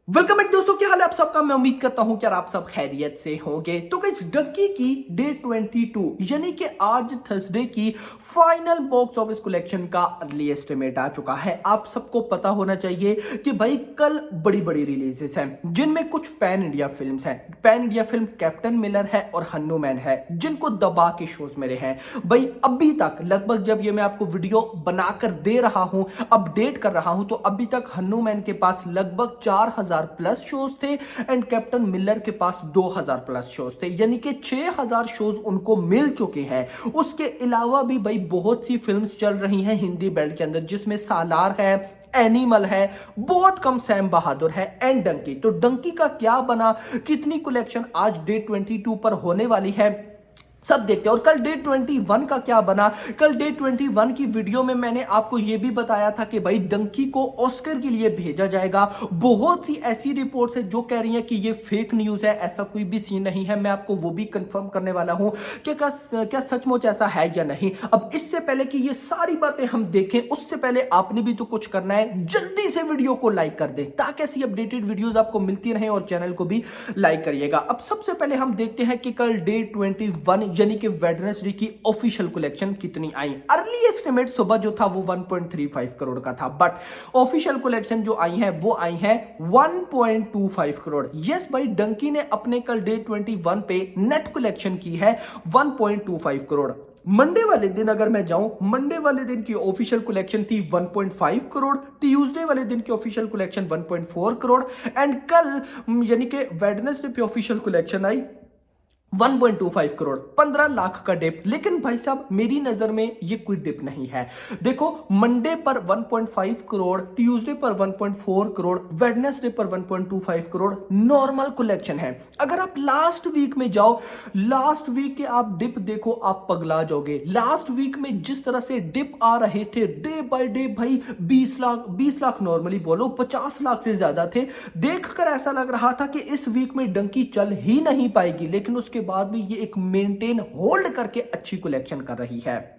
Welcome back दोस्तों, क्या हाल है आप सबका। मैं उम्मीद करता हूं कि यार आप सब खैरियत से होंगे। तो गाइस, डंकी की डे 22 यानी कि आज थर्सडे की फाइनल बॉक्स ऑफिस कलेक्शन का अर्ली एस्टिमेट आ चुका है। आप सबको पता होना चाहिए कि भाई कल बड़ी बड़ी रिलीजेस हैं, जिनमें कुछ पैन इंडिया फिल्म्स हैं। Pan India film captain Miller है और हनुमान है, जिनको दबा के शोज मेरे हैं। भाई अभी तक लगभग जब ये मैं आपको वीडियो बनाकर दे रहा हूं, अपडेट कर रहा हूं, तो अभी तक हनुमान के पास लगभग 4000 प्लस शोज थे एंड कैप्टन मिलर के पास 2000 प्लस शोज थे, यानी कि 6000 शोज उनको मिल चुके हैं। उसके अलावा भी भाई बहुत सी फिल्म्स चल रही हैं हिंदी बेल्ट के अंदर, जिसमें सालार है, एनिमल है, बहुत कम सैम बहादुर है एंड डंकी। तो डंकी का क्या बना, कितनी कलेक्शन आज डे 22 पर होने वाली है, सब देखते हैं। और कल डे 21 का क्या बना। कल डे 21 की वीडियो में मैंने आपको यह भी बताया था कि भाई डंकी को ऑस्कर के लिए भेजा जाएगा। बहुत सी ऐसी रिपोर्ट्स है जो कह रही हैं कि ये फेक न्यूज है, ऐसा कोई भी सीन नहीं है। मैं आपको वो भी कंफर्म करने वाला हूं कि क्या सचमुच ऐसा है या नहीं। अब इससे पहले कि ये सारी बातें हम देखें, उससे पहले आपने भी तो कुछ करना है, जल्दी से वीडियो को लाइक कर दें ताकि ऐसी अपडेटेड वीडियोस आपको मिलती रहें, और चैनल को भी लाइक करिएगा। अब सबसे पहले हम देखते हैं कि कल डे 21 यानी कि वेडनेसडे की ऑफिशियल कलेक्शन कितनी आई। अर्ली एस्टिमेट सुबह जो था वो 1.35 करोड़ का था, बट ऑफिशियल कलेक्शन जो आई है वो आई है 1.25 करोड़। यस भाई, डंकी ने अपने कल डे 21 पे नेट कलेक्शन की है 1.25 करोड़। मंडे वाले दिन अगर मैं जाऊं, मंडे वाले दिन की ऑफिशियल कलेक्शन थी 1.5 करोड़, ट्यूसडे वाले दिन की ऑफिशियल कलेक्शन 1.4 करोड़ एंड कल यानी कि वेडनेसडे पे ऑफिशियल कलेक्शन आई 1.25 करोड़, 15 लाख का डिप। लेकिन भाई साहब मेरी नजर में ये कोई डिप नहीं है। देखो, मंडे पर 1.5 करोड़, ट्यूसडे पर 1.4 करोड़, वेडनेसडे पर 1.25 करोड़ नॉर्मल कलेक्शन है। अगर आप लास्ट वीक में जाओ, लास्ट वीक के आप डिप देखो, आप पगला जाओगे। लास्ट वीक में जिस तरह से डिप आ रहे थे डे बाय डे, भाई 20 लाख नॉर्मली बोलो, 50 लाख से ज्यादा थे। देखकर ऐसा लग रहा था कि इस वीक में डंकी चल ही नहीं पाएगी, लेकिन उसके बाद भी ये एक मेंटेन होल्ड करके अच्छी कलेक्शन कर रही है।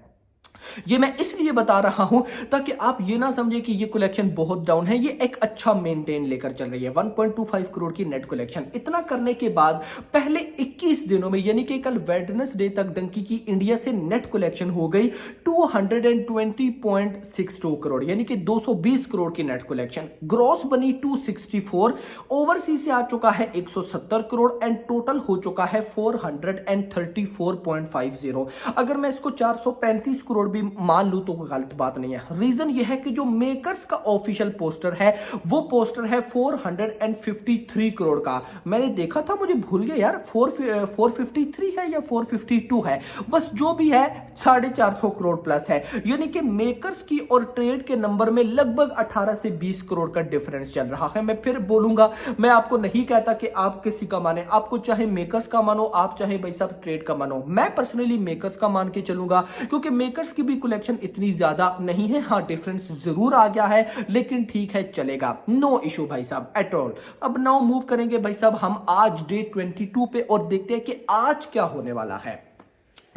ये मैं इसलिए बता रहा हूं ताकि आप ये ना समझे कि ये कलेक्शन बहुत डाउन है, ये एक अच्छा मेंटेन लेकर चल रही है। 1.25 करोड़ की नेट कलेक्शन, इतना करने के बाद पहले 21 दिनों में यानी कि कल वेडनेसडे तक डंकी की इंडिया से नेट कलेक्शन हो गई 220.62 करोड़, यानी कि 220 करोड़ की नेट कलेक्शन। ग्रॉस बनी 264, ओवरसीज से आ चुका है 170 करोड़ एंड टोटल हो चुका है 434.50। अगर मैं इसको 435 करोड़ भी मान लूं तो कोई गलत बात नहीं है। रीजन यह है कि जो मेकर्स का ऑफिशियल पोस्टर है वो पोस्टर है 453 करोड़ का। मैंने देखा था, मुझे भूल गया यार, 453 है या 452 है, बस जो भी है 450 करोड़ प्लस है। यानी कि मेकर्स की और ट्रेड के नंबर में लगभग 18 से 20 करोड़ का डिफरेंस चल रहा है। मैं फिर बोलूंगा, मैं आपको नहीं कहता कि आप किसी का माने, आपको चाहे मेकर्स का मानो, आप चाहे भाई साहब ट्रेड का मानो। मैं पर्सनली मेकर्स का मान के चलूंगा, क्योंकि मेकर्स की भी कलेक्शन इतनी ज्यादा नहीं है। हाँ, डिफरेंस जरूर आ गया है, लेकिन ठीक है, चलेगा, नो इशू भाई साहब एट ऑल। अब नाउ मूव करेंगे भाई साहब हम आज डे 22 पे और देखते हैं कि आज क्या होने वाला है।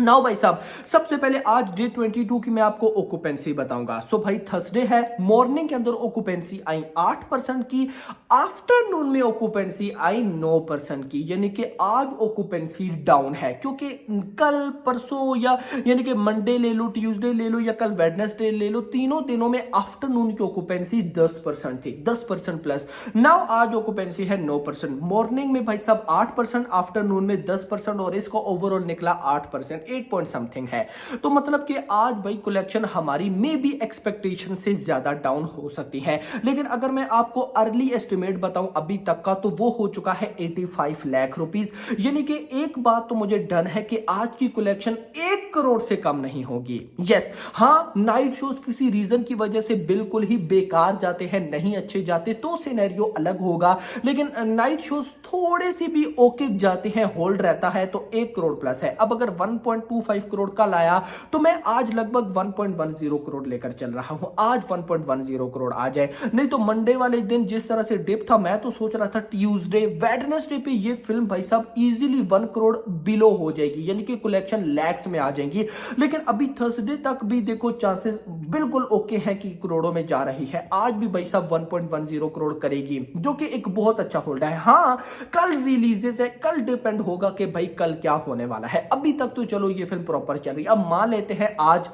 नाउ भाई साहब, सबसे पहले आज डे 22 की मैं आपको ऑक्यूपेंसी बताऊंगा। सो भाई थर्सडे है, मॉर्निंग के अंदर ऑक्यूपेंसी आई 8% की, आफ्टरनून में ऑक्यूपेंसी आई 9% की, यानी कि आज ऑक्यूपेंसी डाउन है। क्योंकि कल परसों या यानी कि मंडे ले लो, ट्यूसडे ले लो या कल वेडनेसडे ले लो, तीनों दिनों में आफ्टरनून की ऑक्यूपेंसी 10% थी, 10% प्लस। नाउ आज ऑक्यूपेंसी है 9%। मॉर्निंग में भाई साहब 8%, आफ्टरनून में 10% और इसका ओवरऑल निकला 8%, 8 पॉइंट समथिंग है। तो मतलब कि आज भाई कलेक्शन हमारी मे बी एक्सपेक्टेशन से ज्यादा डाउन हो सकती है। लेकिन अगर मैं आपको अर्ली एस्टिमेट बताऊं अभी तक का, तो वो हो चुका है 85 लाख रुपीस। यानी कि एक बात तो मुझे डन है कि आज की कलेक्शन 1 करोड़ से कम नहीं होगी। यस, हाँ, नाइट शोज किसी रीजन की वजह से बिल्कुल ही बेकार जाते हैं, नहीं अच्छे जाते तो सिनेरियो अलग होगा, लेकिन नाइट शोज थोड़े से भी ओके जाते हैं, होल्ड रहता है, तो 1 करोड़ प्लस है। अब अगर 1. 1.25 करोड़ का लाया, तो मैं आज लगभग 1.10 करोड़ लेकर चल रहा हूं। आज 1.10 करोड़ आ जाए, नहीं तो मंडे वाले दिन जिस तरह से डिप था, मैं तो सोच रहा था ट्यूसडे वेडनेसडे पे ये फिल्म भाई साहब इजीली 1 करोड़ बिलो हो जाएगी, यानी कि कलेक्शन लैक्स में आ जाएंगी। लेकिन अभी थर्सडे तक भी देखो चांसेस बिल्कुल ओके है कि करोड़ों में जा रही है। आज भी भाई साहब 1.10 करोड़ करेगी, जो कि एक बहुत अच्छा होल्ड है। हाँ, कल रिलीजेस है, कल डिपेंड होगा कि भाई कल क्या होने वाला है। अभी तक तो चलो ये फिल्म प्रॉपर चल रही है। अब मान लेते हैं आज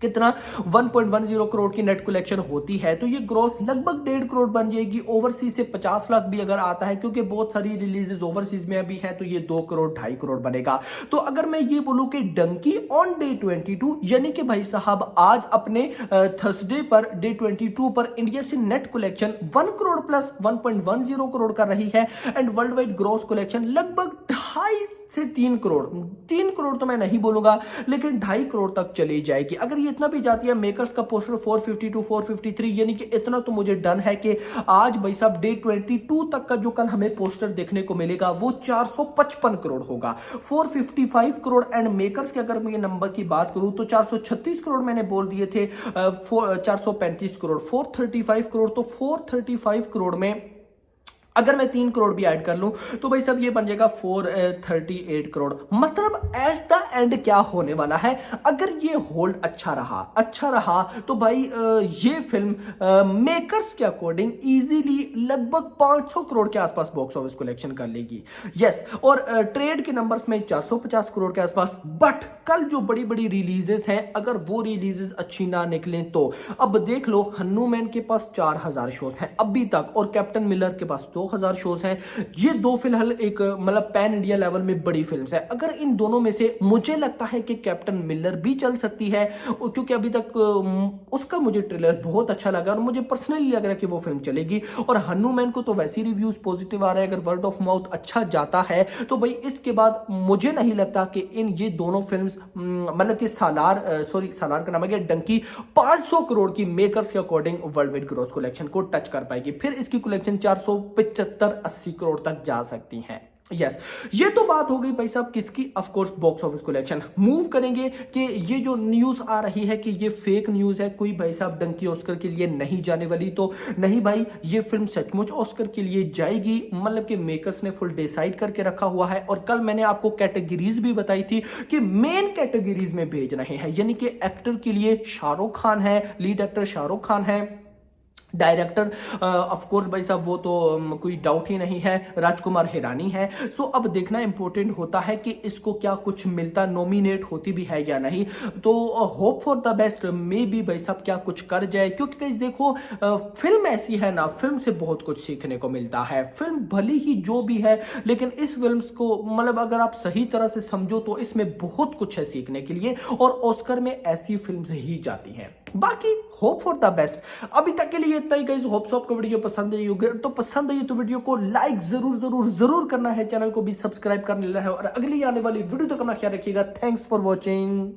कितना 1.10 करोड़ की नेट कलेक्शन होती है, तो ये ग्रॉस लगभग 1.5 करोड़ बन जाएगी। ओवरसीज से 50 लाख भी अगर आता है, क्योंकि बहुत सारी रिलीजेस ओवरसीज में अभी है, तो ये 2 करोड़ 2.5 करोड़ बनेगा। तो अगर मैं ये बोलूं कि डंकी ऑन डे 22, यानी कि भाई साहब आज अपने थर्सडे पर डे 22 पर इंडिया से net collection 1 crore plus 1.10 crore कर रही है, and world wide gross collection लगभग 2.5 से 3 करोड़, 3 करोड़ तो मैं नहीं बोलूंगा, लेकिन 2.5 करोड़ तक चली जाएगी। अगर ये इतना भी जाती है, मेकर्स का पोस्टर 450 टू 453, यानी कि इतना तो मुझे डन है कि आज भाई साहब डे 22 तक का जो कल हमें पोस्टर देखने को मिलेगा वो 455 करोड़ होगा। 455 करोड़ एंड मेकर्स के अगर मैं ये नंबर की बात करूं तो 436 करोड़ मैंने बोल दिए थे, 435 करोड़, 435 करोड़, तो 435 करोड़ में अगर मैं 3 करोड़ भी ऐड कर लूं तो भाई साहब ये बन जाएगा 438 करोड़। मतलब एट द एंड क्या होने वाला है, अगर ये होल्ड अच्छा रहा तो भाई ये फिल्म मेकर्स के अकॉर्डिंग इजीली लगभग 500 करोड़ के आसपास बॉक्स ऑफिस कलेक्शन कर लेगी। यस, और ट्रेड के नंबर्स में 450 करोड़ के आसपास। बट कल जो बड़ी बड़ी रिलीजेस हैं, अगर वो रिलीजेस अच्छी ना निकलें तो अब देख लो, हन्नूमैन के पास 4000 शोज हैं अभी तक, और कैप्टन मिलर के पास 2000 शोज हैं। ये दो फिलहाल एक मतलब पैन इंडिया लेवल में बड़ी फिल्म्स है। अगर इन दोनों में से मुझे लगता है कि कैप्टन मिलर भी चल सकती है, क्योंकि अभी तक उसका मुझे ट्रेलर बहुत अच्छा लगा और मुझे पर्सनली लग रहा है कि वो फिल्म चलेगी। और हन्नूमैन को तो वैसे रिव्यूज पॉजिटिव आ रहे हैं, अगर वर्ड ऑफ माउथ अच्छा जाता है तो भाई इसके बाद मुझे नहीं लगता कि इन ये दोनों फिल्म्स मतलब कि सालार का नाम है डंकी 500 करोड़ की मेकर्स के according world wide gross collection को टच कर पाएगी। फिर इसकी कलेक्शन 475-80 करोड़ तक जा सकती है। यस, ये तो बात हो गई भाई साहब किसकी, of course box office collection. Move करेंगे कि ये जो न्यूज आ रही है कि ये फेक न्यूज है, कोई भाई साहब डंकी ऑस्कर के लिए नहीं जाने वाली, तो नहीं भाई, ये फिल्म सचमुच ऑस्कर के लिए जाएगी। मतलब कि मेकर्स ने फुल डिसाइड करके रखा हुआ है। और कल मैंने आपको कैटेगरीज भी बताई थी कि मेन कैटेगरीज में भेज रहे हैं, यानी कि एक्टर के लिए शाहरुख खान है, लीड एक्टर शाहरुख खान है, डायरेक्टर ऑफ कोर्स भाई साहब वो तो कोई डाउट ही नहीं है, राजकुमार हिरानी है। सो अब देखना इंपॉर्टेंट होता है कि इसको क्या कुछ मिलता, नॉमिनेट होती भी है या नहीं। तो hope for the best, may be भाई साहब क्या कुछ कर जाए, क्योंकि गाइस देखो फिल्म ऐसी है ना, फिल्म से बहुत कुछ सीखने को मिलता है। फिल्म भली ही जो भी है, लेकिन इस फिल्म को मतलब अगर आप सही तरह से समझो तो इसमें बहुत कुछ है सीखने के लिए, और ऑस्कर में ऐसी फिल्म ही जाती हैं। बाकी होप फॉर द बेस्ट। अभी तक के लिए इतना ही गाइस, होप सो आपको वीडियो पसंद आई होगी। तो पसंद आई तो वीडियो को लाइक जरूर करना है, चैनल को भी सब्सक्राइब कर लेना है, और अगली आने वाली वीडियो तक अपना ख्याल रखिएगा। Thanks for watching.